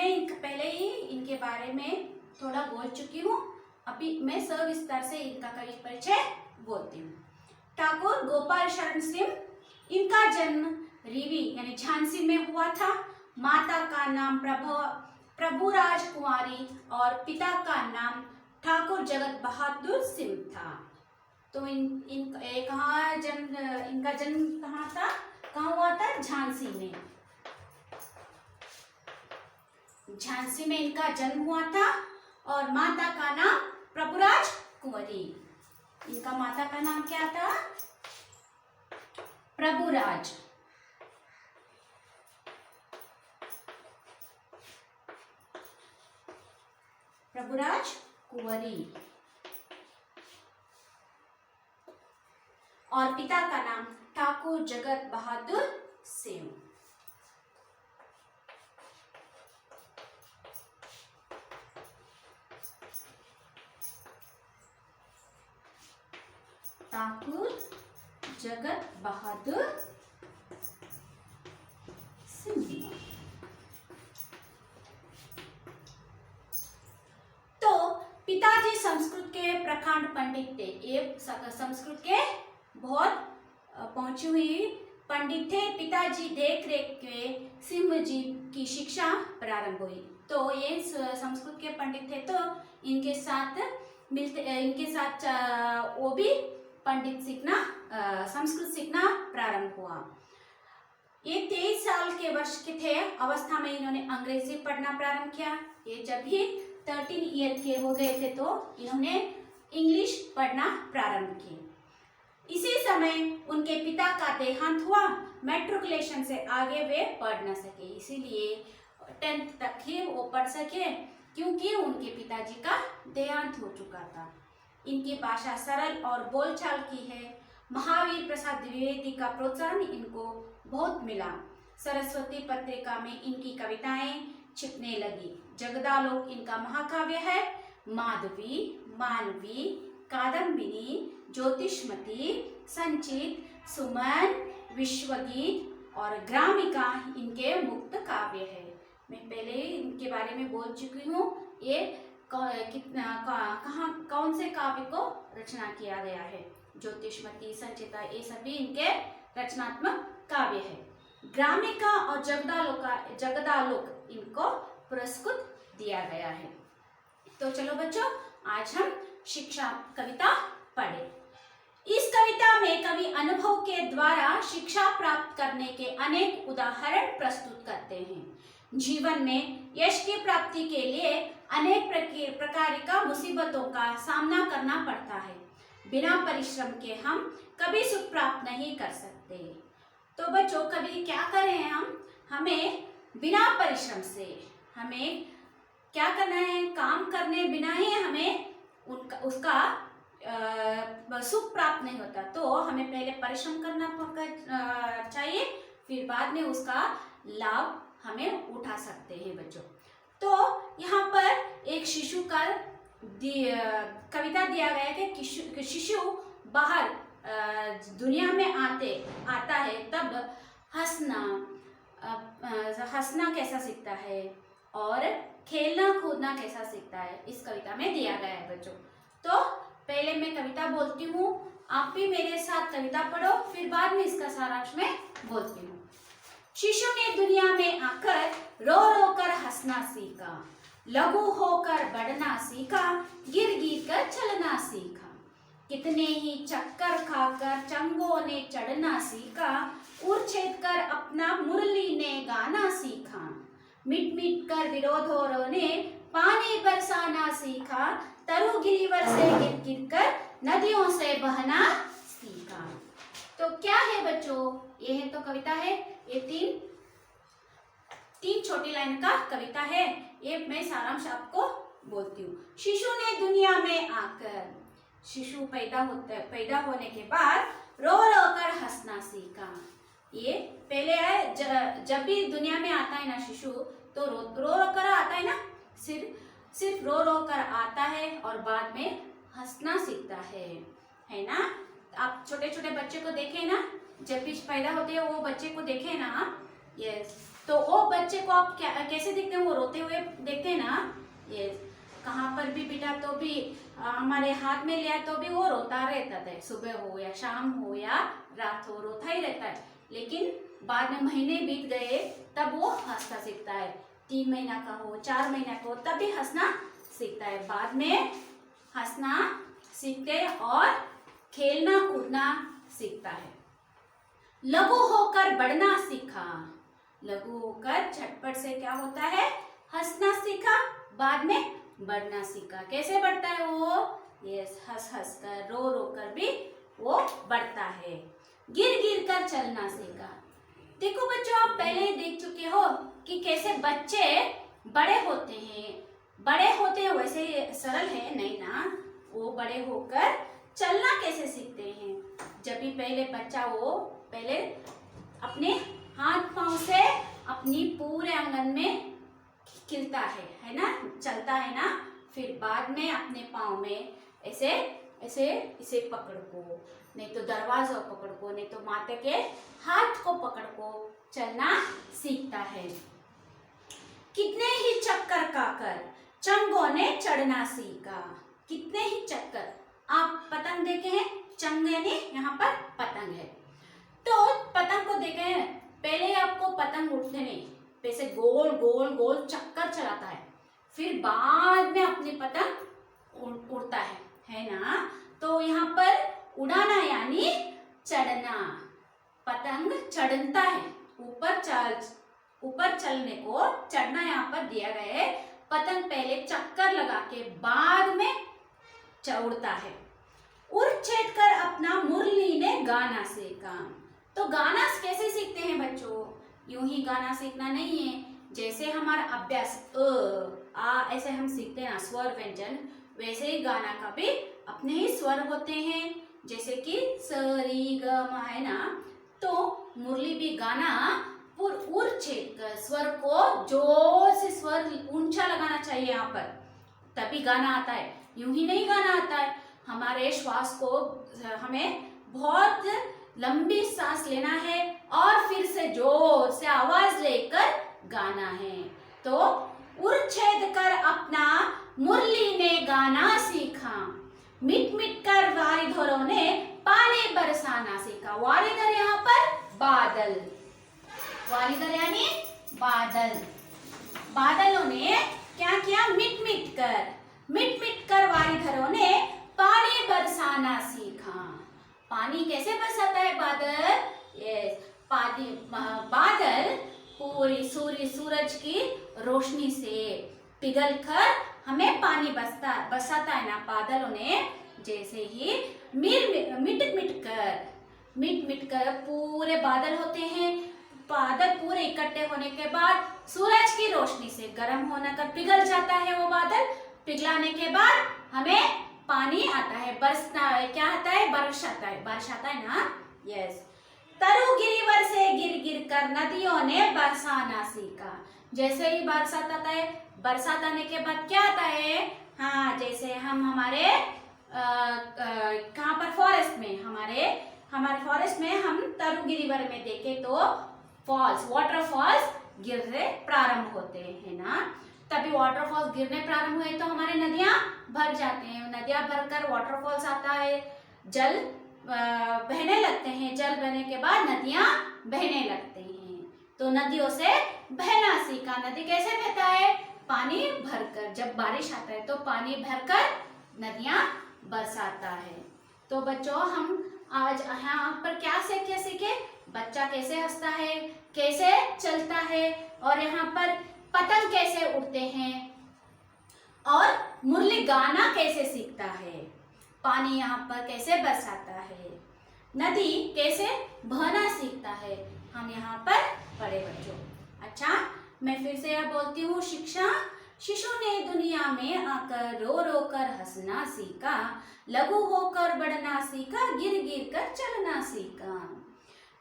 मैं पहले ही इनके बारे में थोड़ा बोल चुकी हूँ। अभी मैं सविस्तार से इनका परिचय बोलती हूँ। ठाकुर गोपाल शरण सिंह, इनका जन्म रीवी यानी झांसी में हुआ था। माता का नाम प्रभुराज कुंवारी और पिता का नाम ठाकुर जगत बहादुर सिंह था। तो इनका जन्म कहाँ था, कहाँ हुआ था? झांसी में। झांसी में इनका जन्म हुआ था और माता का नाम प्रभुराज कुंवरी। इनका माता का नाम क्या था? प्रभुराज। प्रभुराज कुंवरी और पिता का नाम ठाकुर जगत बहादुर सिंह। ठाकुर जगत बहादुर सिंह। तो पिताजी संस्कृत के प्रखंड पंडित थे। ये संस्कृत के बहुत पहुंची हुई पंडित थे। पिताजी देख रेख के सिंह जी की शिक्षा प्रारंभ हुई। तो ये संस्कृत के पंडित थे, तो इनके साथ वो भी पंडित सीखना, संस्कृत सीखना प्रारंभ हुआ। ये 23 साल के वर्ष के थे अवस्था में इन्होंने अंग्रेजी पढ़ना प्रारंभ किया। ये जब भी 13 ईयर के हो गए थे तो इन्होंने इंग्लिश पढ़ना प्रारंभ किया। इसी समय उनके पिता का देहांत हुआ। मैट्रिकुलेशन से आगे वे पढ़ न सके, इसीलिए 10th तक ही वो पढ़ सके, क्योंकि उनके पिताजी का देहांत हो चुका था। इनकी भाषा सरल और बोलचाल की है। महावीर प्रसाद द्विवेदी का प्रोत्साहन इनको बहुत मिला। सरस्वती पत्रिका में इनकी कविताएं छिपने लगी। जगदालोक इनका महाकाव्य है। माधवी, मानवी, कादम्बिनी, ज्योतिषमती, संचित, सुमन, विश्वगीत और ग्रामिका इनके मुक्त काव्य है। मैं पहले इनके बारे में बोल चुकी हूँ। ये कौन से काव्य को रचना किया गया है? ज्योतिषमती, संचिता, ये सभी इनके रचनात्मक काव्य है। ग्रामिका और जगदालोक इनको पुरस्कृत दिया गया है। तो चलो बच्चों, आज हम शिक्षा कविता पढ़े। इस कविता में कवि अनुभव के द्वारा शिक्षा प्राप्त करने के अनेक उदाहरण प्रस्तुत करते हैं। जीवन में यश की प्राप्ति के लिए अनेक प्रकार का मुसीबतों का सामना करना पड़ता है। बिना परिश्रम के हम कभी सुख प्राप्त नहीं कर सकते। तो बच्चों, कभी क्या करें हमें बिना परिश्रम से हमें क्या करना है? काम करने बिना ही हमें उसका सुख प्राप्त नहीं होता। तो हमें पहले परिश्रम करना चाहिए, फिर बाद में उसका लाभ हमें उठा सकते हैं बच्चों। तो यहाँ पर एक शिशु का कविता दिया गया है कि शिशु बाहर दुनिया में आता है तब हंसना कैसा सीखता है और खेलना कूदना कैसा सीखता है, इस कविता में दिया गया है बच्चों। तो पहले मैं कविता बोलती हूँ, आप भी मेरे साथ कविता पढ़ो, फिर बाद में इसका सारांश मैं बोलती हूँ। शिशु ने दुनिया में आकर रो रो कर हंसना सीखा, लघु होकर बढ़ना सीखा, गिर गिर कर चलना सीखा। कितने ही चक्कर खाकर चंगों ने चढ़ना सीखा, उछेद कर अपना मुरली ने गाना सीखा। मिट मिट कर विरोधों ने पानी बरसाना सीखा, तरु गिरिवर से गिर गिर कर नदियों से बहना सीखा। तो क्या है बच्चों? ये है तो कविता है। ये तीन छोटी लाइन का कविता है। ये मैं सारांश आपको बोलती हूँ। शिशु ने दुनिया में आकर, शिशु पैदा होने के बाद रो रो कर हंसना सीखा। ये पहले है, जब भी दुनिया में आता है ना शिशु, तो रो रो कर आता है ना, सिर्फ रो रो कर आता है और बाद में हंसना सीखता है ना। आप छोटे छोटे बच्चे को देखें ना, जब भी पैदा होते हैं वो बच्चे को देखें ना, यस, तो वो बच्चे को आप कैसे देखते हैं, वो रोते हुए देखते हैं ना, ये कहाँ पर भी बिठा तो भी हमारे हाथ में लिया तो भी वो रोता रहता था, सुबह हो या शाम हो या रात हो रोता ही रहता है। लेकिन बाद में महीने बीत गए तब वो हंसना सीखता है, 3 महीना का हो 4 महीना का हो तब भी हंसना सीखता है। बाद में हंसना सीखते और खेलना कूदना सीखता है। लघु होकर बढ़ना सीखा, लघु होकर झटपट से क्या होता है, हंसना सीखा, बाद में बढ़ना सीखा। कैसे बढ़ता है वो, यस, हंस हंस कर रो रो कर भी वो बढ़ता है। गिर गिर कर चलना सीखा। देखो बच्चों, आप पहले ही देख चुके हो कि कैसे बच्चे बड़े होते हैं वैसे सरल है नहीं ना, वो बड़े होकर चलना कैसे सीखते हैं। जब भी पहले बच्चा वो पहले अपने हाथ पांव से अपनी पूरे आंगन में खिलता है ना, चलता है ना, फिर बाद में अपने पाँव में ऐसे ऐसे इसे पकड़ को, नहीं तो दरवाजा पकड़ को, नहीं तो माता के हाथ को पकड़ को चलना सीखता है। कितने ही चक्कर काकर चंगों ने चढ़ना सीखा। कितने ही चक्कर, आप पतंग देखे हैं, चंग यानी यहाँ पर पतंग है, तो पतंग को देखे हैं, पहले आपको पतंग उठने नहीं, वैसे गोल गोल गोल चक्कर चलाता है, फिर बाद में अपनी पतंग उड़ता है ना। तो यहाँ पर उड़ाना यानी चढ़ना, पतंग चढ़ता है, ऊपर चलने को चढ़ना यहाँ पर दिया गया है। पतंग पहले चक्कर लगा के बाद में उड़ता है। उड़ छेद कर अपना मुरली ने गाना सीखा। तो गाना कैसे सीखते हैं बच्चों, यूं ही गाना सीखना नहीं है, जैसे हमारा अभ्यास आ ऐसे हम सीखते हैं ना स्वर व्यंजन, वैसे ही गाना का भी अपने ही स्वर होते हैं, जैसे कि स री ग म है ना, तो मुरली भी गाना उड़ छेद कर स्वर को जोर से स्वर ऊंचा लगाना चाहिए यहाँ पर, तभी गाना आता है, यूं ही नहीं गाना आता है। हमारे श्वास को हमें बहुत लंबी सांस लेना है और फिर से जोर से आवाज लेकर गाना है। तो उड़ छेद कर अपना मुरली ने गाना सीखा, मिट मिट कर वारिधरों ने पानी बरसाना सीखा। वारिधर यहाँ पर बादल, वारिधर यानी बादल, बादलों ने क्या किया, मिट मिट कर वारिधरों ने पानी बरसाना सीखा। पानी कैसे बरसाता है बादल, यस, बादल पूरी सूरज की रोशनी से पिघलकर हमें पानी बरसाता है ना बादलों ने। जैसे ही मिट मिट कर पूरे बादल होते हैं, बादल पूरे इकट्ठे होने के बाद सूरज की रोशनी से गर्म होने कर पिघल जाता है वो बादल, पिघलाने के बाद हमें पानी आता है, बरसता है, क्या आता है, बारिश आता है ना, यस। तरु गिरिवर से गिर गिर कर नदियों ने बरसाना सीखा। जैसे ही बरसात आता है, बरसात आने के बाद क्या आता है, हाँ, जैसे हम हमारे कहाँ पर फॉरेस्ट में, हमारे फॉरेस्ट में हम तरु गिरिवर में देखे तो वाटरफॉल्स गिरने प्रारंभ होते हैं ना, तभी वाटरफॉल्स गिरने प्रारंभ हुए तो हमारे नदियां भर जाते हैं, नदियां भरकर वाटरफॉल्स आता है, जल बहने लगते हैं, जल बहने के बाद नदियां बहने लगते हैं। तो नदियों से बहना सीखा। नदी कैसे बहता है, पानी भरकर, जब बारिश आता है तो पानी भरकर नदियां बरसाता है। तो बच्चों हम आज यहाँ पर क्या सीखे, बच्चा कैसे हंसता है, कैसे चलता है, और यहाँ पर पतंग कैसे उड़ते हैं, और मुरली गाना कैसे सीखता है, पानी यहाँ पर कैसे बरसाता है, नदी कैसे बहना सीखता है, हम यहाँ पर पढ़े बच्चों। अच्छा, मैं फिर से यह बोलती हूँ, शिशु ने दुनिया में आकर रो रो कर हंसना सीखा, लघु होकर बढ़ना सीखा, गिर गिर कर चलना सीखा।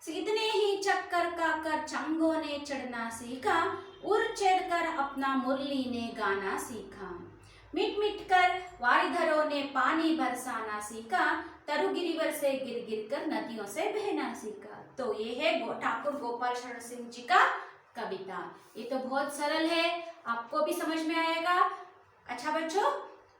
इतने ही चक्कर काकर चंगों ने चढ़ना सीखा, उड़ चढ़ कर अपना मुरली ने गाना सीखा, मिट मिट कर वारिधरों ने पानी बरसाना सीखा, तरु गिरिवर से गिर गिर कर नदियों से बहना सीखा। तो ये है ठाकुर गोपाल शरण सिंह जी का कविता। ये तो बहुत सरल है, आपको भी समझ में आएगा। अच्छा बच्चों,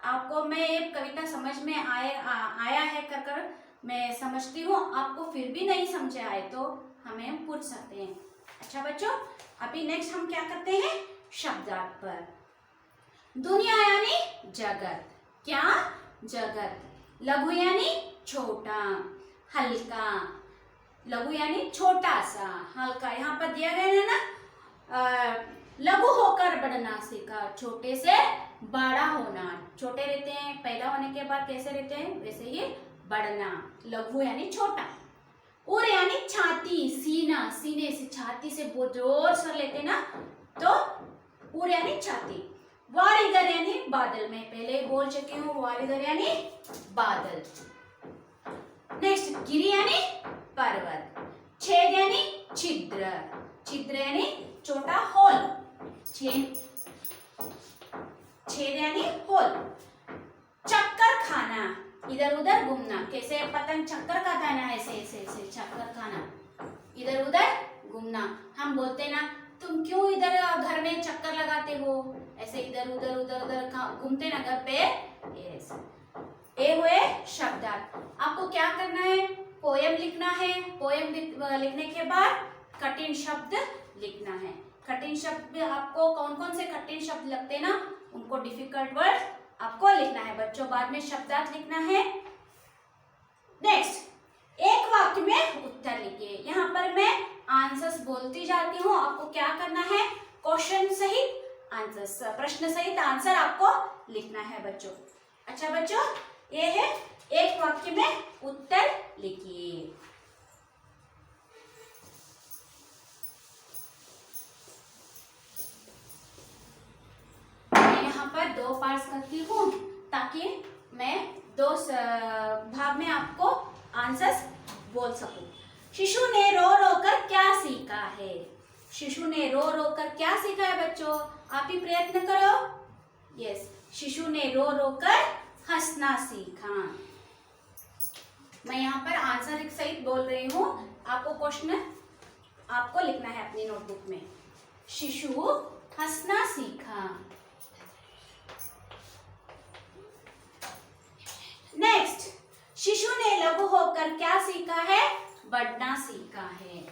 आपको मैं ये कविता समझ में आया है कर मैं समझती हूँ, आपको फिर भी नहीं समझे आए तो हमें पूछ सकते हैं। अच्छा बच्चों, अभी नेक्स्ट हम क्या करते हैं, शब्दार्थ पर। दुनिया यानी जगत, क्या, जगत। लघु यानी छोटा, हल्का। लघु यानी छोटा सा, हल्का। यहाँ पर दिया गया है ना, लघु होकर बढ़ना सीखा, छोटे से बड़ा होना। छोटे रहते हैं, पैदा होने के बाद कैसे रहते हैं, वैसे ही बढ़ना। लघु यानी छोटा। उर यानी छाती, सीना, सीने से, छाती से बहुत जोर से लेते ना तो उर यानी छाती। वारिधर यानी बादल, में पहले बोल चुकी हूँ, वारिधर यानी बादल। नेक्स्ट, गिरि यानी पर्वत। छेद यानी छिद्र, छिद्र यानी छोटा होल, छेद यानी होल। चक्कर खाना, इधर उधर घूमना, कैसे पतंग चक्कर खाता है ना, ऐसे ऐसे ऐसे चक्कर खाना, इधर उधर घूमना। हम बोलते ना, तुम क्यों इधर घर में चक्कर लगाते हो, ऐसे इधर उधर घूमते ना घर पे, ये हुए शब्दार्थ। आपको क्या करना है, पोयम लिखना है। पोयम लिखने के बाद कठिन शब्द लिखना है। कठिन शब्द आपको कौन कौन से कठिन शब्द लगते हैं ना, उनको डिफिकल्ट वर्ड आपको लिखना है बच्चों। बाद में शब्दार्थ लिखना है। नेक्स्ट, एक वाक्य में उत्तर लिखिए। यहाँ पर मैं आंसर्स बोलती जाती हूँ, आपको क्या करना है, क्वेश्चन सहित आंसर्स, प्रश्न सहित आंसर आपको लिखना है बच्चों। अच्छा बच्चों, ये है एक वाक्य में उत्तर लिखिए। मैं यहाँ पर 2 पार्ट्स करती हूँ ताकि मैं 2 भाग में आपको आंसर्स बोल सकूं। शिशु ने रो रो कर क्या सीखा है, शिशु ने रो रो कर क्या सीखा है बच्चों, आप ही प्रयत्न करो। यस, शिशु ने रो रो कर हंसना सीखा। मैं यहाँ पर आंसर सहित बोल रही हूँ, आपको क्वेश्चन आपको लिखना है अपनी नोटबुक में। शिशु हंसना सीखा। नेक्स्ट, शिशु ने लघु होकर क्या सीखा है, बढ़ना सीखा है।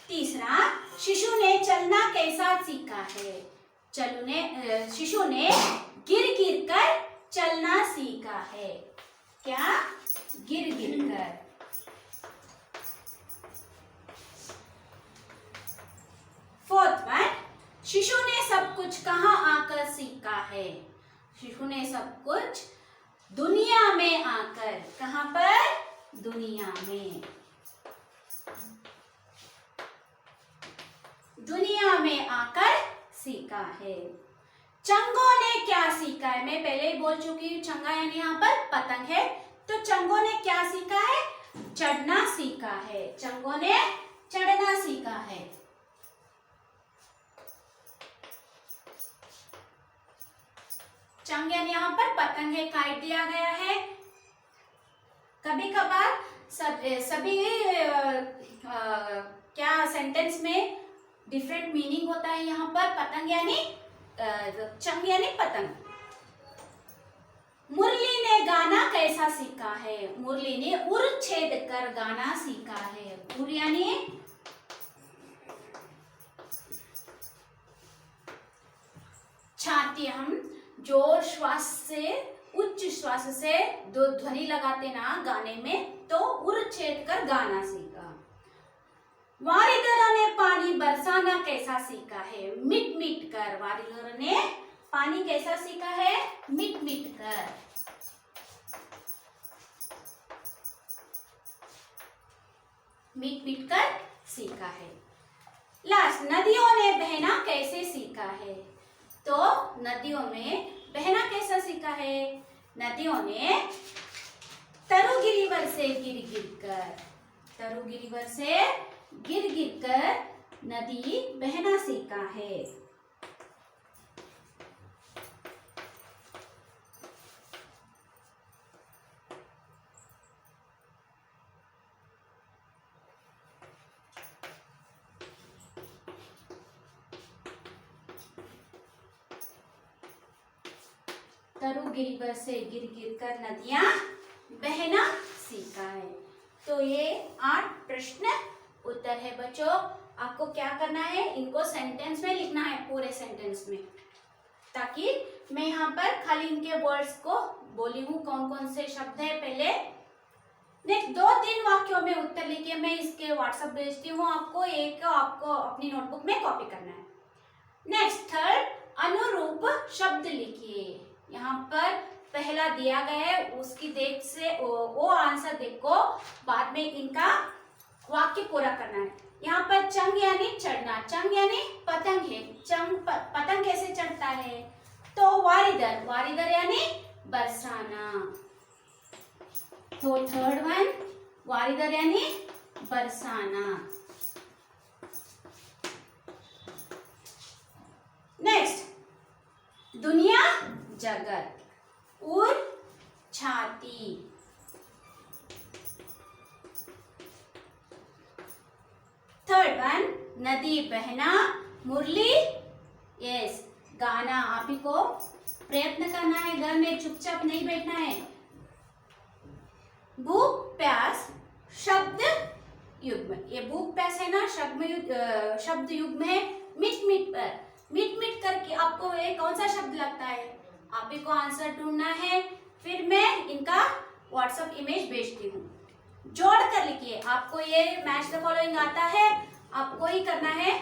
तीसरा, शिशु ने चलना कैसा सीखा है, शिशु ने गिर गिर कर चलना सीखा है। क्या, गिर गिर कर। फोर्थ वन, शिशु ने सब कुछ कहाँ आकर सीखा है, शिशु ने सब कुछ दुनिया में आकर, कहाँ पर, दुनिया में, दुनिया में आकर सीखा है। चंगों ने क्या सीखा है, मैं पहले ही बोल चुकी हूँ, चंगा यानी यहाँ पर पतंग है, तो चंगों ने क्या सीखा है, चढ़ना सीखा है। चंगों ने चढ़ना सीखा है। चंग यानी यहाँ पर पतंग है, काट दिया गया है। कभी कभार सभी क्या सेंटेंस में डिफरेंट मीनिंग होता है। यहाँ पर पतंग यानी चंग यानी पतंग। मुरली ने गाना कैसा सीखा है, मुरली ने उर छेद कर गाना सीखा है। उर यानी छाती, हम जोर श्वास से, उच्च श्वास से दो ध्वनि लगाते ना गाने में, तो उर छेद कर गाना सीखा। वारिधर ने पानी बरसाना कैसा सीखा है, मिट मिट कर। वारिधर ने पानी कैसा सीखा है, मिट मिट कर। मिट मिट कर सीखा है। लास्ट, नदियों ने बहना कैसे सीखा है, तो नदियों में बहना कैसा सीखा है, नदियों ने तरु गिरिवर से गिर गिर कर, तरु गिरिवर से गिर गिर कर नदी बहना सीखा है। तरु गिरिवर से गिर गिर कर नदियां बहना सीखा है। तो ये 8 प्रश्न उत्तर है बच्चों। आपको क्या करना है, इनको सेंटेंस में लिखना है, पूरे सेंटेंस में, ताकि मैं यहाँ पर खाली इनके वर्ड्स को बोली हूँ कौन कौन से शब्द है। पहले नेक्स्ट 2-3 वाक्यों में उत्तर लिखिए, मैं इसके व्हाट्सएप भेजती हूँ आपको, एक आपको अपनी नोटबुक में कॉपी करना है। नेक्स्ट थर्ड, अनुरूप शब्द लिखिए। यहाँ पर पहला दिया गया है, उसकी देख से वो आंसर देखो, बाद में इनका वाक्य पूरा करना है। यहाँ पर चंग यानी चढ़ना, चंग यानी पतंग है, पतंग कैसे चढ़ता है, तो वारिदर, वारिदर यानी बरसाना। तो थर्ड वन, वारिदर यानी बरसाना। नेक्स्ट, दुनिया जगत, उर छाती। थर्ड वन, नदी बहना, मुरली यस गाना। आप ही को प्रयत्न करना है, घर में चुपचाप नहीं बैठना है। भूख प्यास शब्द युग्म, ये भूख प्यास है ना, शब्द युग्म है। मिट मिट पर, मिट मिट करके आपको ये कौन सा शब्द लगता है, आप ही को आंसर ढूंढना है। फिर मैं इनका व्हाट्सएप इमेज भेजती हूँ, जोड़ कर लिखिए। आपको ये मैच द फॉलोइंग आता है, आपको ही करना है।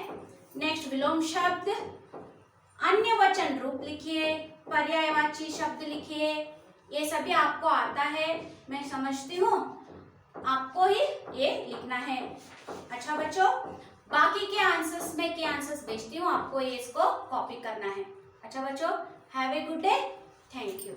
नेक्स्ट, विलोम शब्द, अन्य वचन रूप लिखिए, पर्यायवाची शब्द लिखिए, ये सभी आपको आता है, मैं समझती हूँ, आपको ही ये लिखना है। अच्छा बच्चों, बाकी के आंसर्स में के आंसर्स भेजती हूँ, आपको ये इसको कॉपी करना है। अच्छा बच्चों, have a good day, thank you.